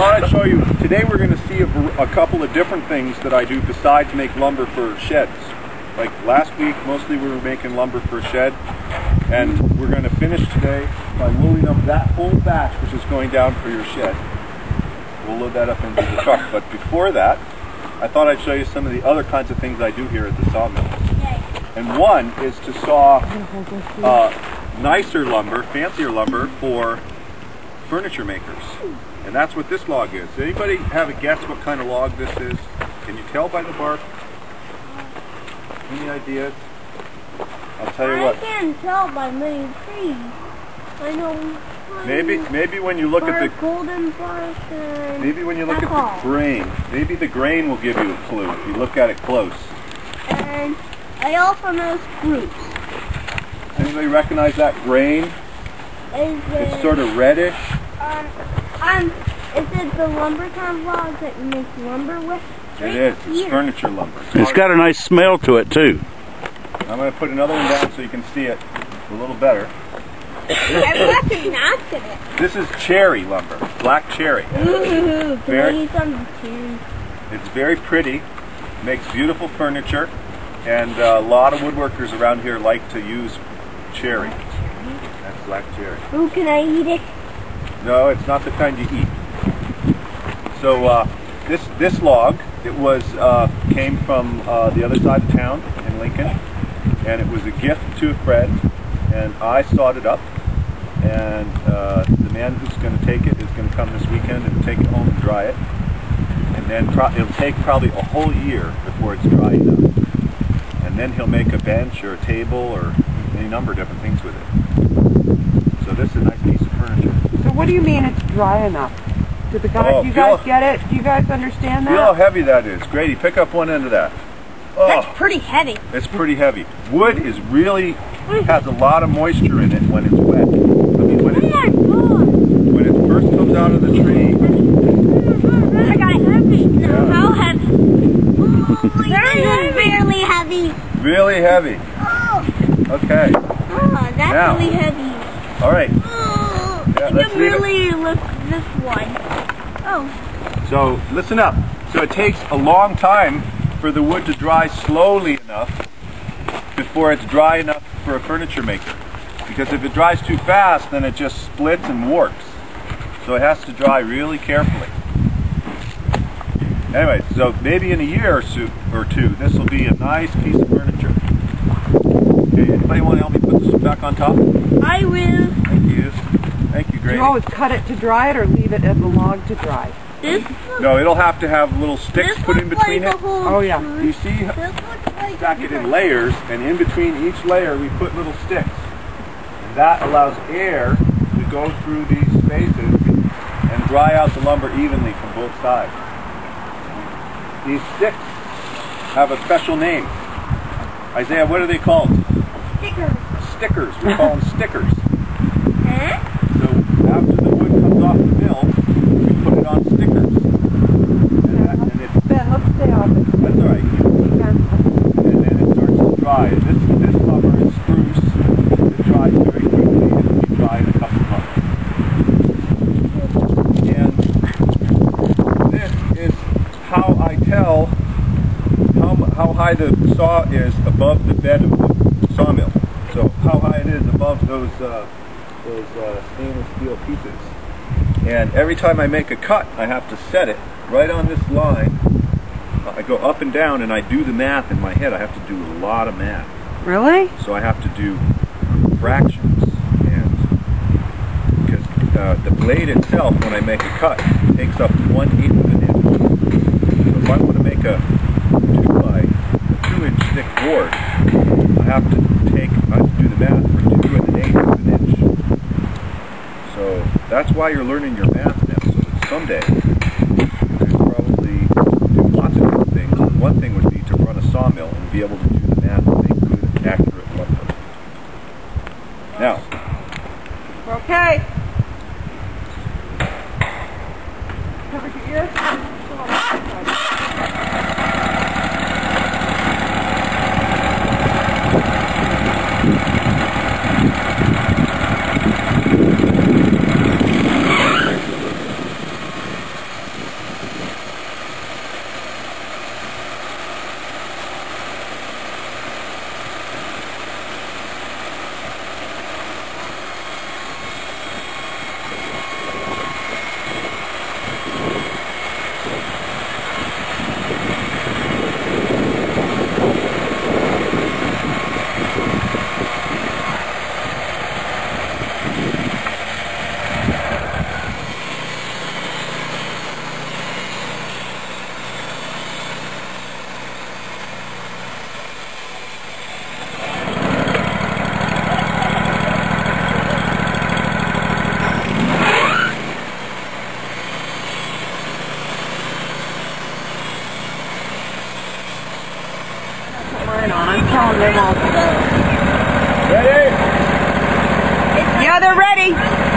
I thought I'd show you. Today we're going to see a couple of different things that I do besides make lumber for sheds. Like last week, mostly we were making lumber for a shed, and we're going to finish today by loading up that whole batch, which is going down for your shed. We'll load that up into the truck. But before that, I thought I'd show you some of the other kinds of things I do here at the sawmill. And one is to saw nicer lumber, fancier lumber for furniture makers. And that's what this log is. Does anybody have a guess what kind of log this is? Can you tell by the bark? Any ideas? I'll tell you what. I can't tell by many trees. I know. Maybe when you look at the golden bark and maybe when you look at the grain, maybe the grain will give you a clue if you look at it close. And I also know spruce. Anybody recognize that grain? It's sort of reddish. Is it the lumber kind of logs that you make lumber with? It is. It's furniture lumber. It's got a nice smell to it too. I'm going to put another one down so you can see it a little better. I recognized it. This is cherry lumber, black cherry. Ooh, can I use some cherry? It's very pretty, makes beautiful furniture, and a lot of woodworkers around here like to use cherry. That's black cherry. Ooh, can I eat it? No, it's not the kind you eat. So this log, it was came from the other side of town in Lincoln, and it was a gift to a friend, and I sawed it up, and the man who's going to take it is going to come this weekend and take it home and dry it, and then it'll take probably a whole year before it's dry enough, and then he'll make a bench or a table or any number of different things with it. So this is a nice piece of furniture. So what do you mean it's dry enough? Do you guys get it? Do you guys understand that? Feel how heavy that is. Grady, pick up one end of that. Oh, that's pretty heavy. It's pretty heavy. Wood is really has a lot of moisture in it when it's wet. I mean, when it first comes out of the tree. I got heavy. Yeah. How heavy? Really heavy. Really heavy. Oh. Okay. Oh, that's now, really heavy. All right. Yeah, I can really lift this one. Oh. So listen up. So it takes a long time for the wood to dry slowly enough before it's dry enough for a furniture maker. Because if it dries too fast, then it just splits and warps. So it has to dry really carefully. Anyway, so maybe in a year or two, this will be a nice piece of furniture. Okay, anybody want to help me put this back on top? I will. Thank you. Thank you, Grady. Do you always cut it to dry it or leave it as a log to dry? No, it'll have to have little sticks put in between it. Oh yeah. You see, stack it in layers, and in between each layer we put little sticks. And that allows air to go through these spaces and dry out the lumber evenly from both sides. These sticks have a special name. Isaiah, what are they called? Stickers. Stickers. We call them stickers. Huh? So after the wood comes off the mill, we put it on stickers. Ben, let's stay off it. That's all right. And then it starts to dry. This lumber is spruce. It dries very quickly. It'll be dry in a couple of months. And this is how I tell how high the saw is above the bed of the sawmill. So how high it is above those stainless steel pieces. And every time I make a cut, I have to set it right on this line. I go up and down and I do the math in my head. I have to do a lot of math. Really? So I have to do fractions. And because the blade itself, when I make a cut, takes up 1/8 of an inch. So if I want to make a 2-inch thick board, I have to do the math for 2 1/8 of an inch. So that's why you're learning your math now, so that someday you can probably do lots of different things. One thing would be to run a sawmill and be able to do the math and make good, accurate lumber. Now, We're okay. Cover your ears. they're ready.